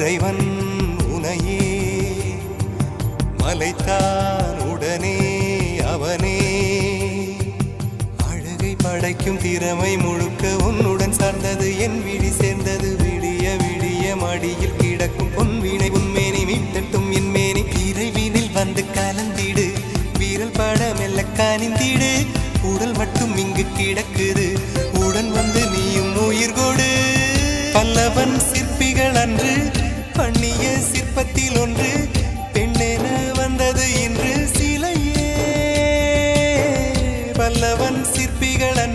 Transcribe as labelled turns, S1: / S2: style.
S1: இறைவன் உனையே மலைத்தான் உடனே அவனே அழகை படைக்கும் திறமை முழுக்க உன்னுடன் சார்ந்தது என் விழி சேர்ந்தது விடிய விடிய மடியில் கிடக்கும் பொன்வினை உன்மேனி மீட்டட்டும் என் மேனி இறைவினில் வந்து கலந்திடு வீரல் பட மெல்ல காணிந்திடு உடல் மட்டும் இங்கு கிடக்குது உடன் வந்து நீயும் உயிர் கொடு பல்லவன் சிற்பிகள்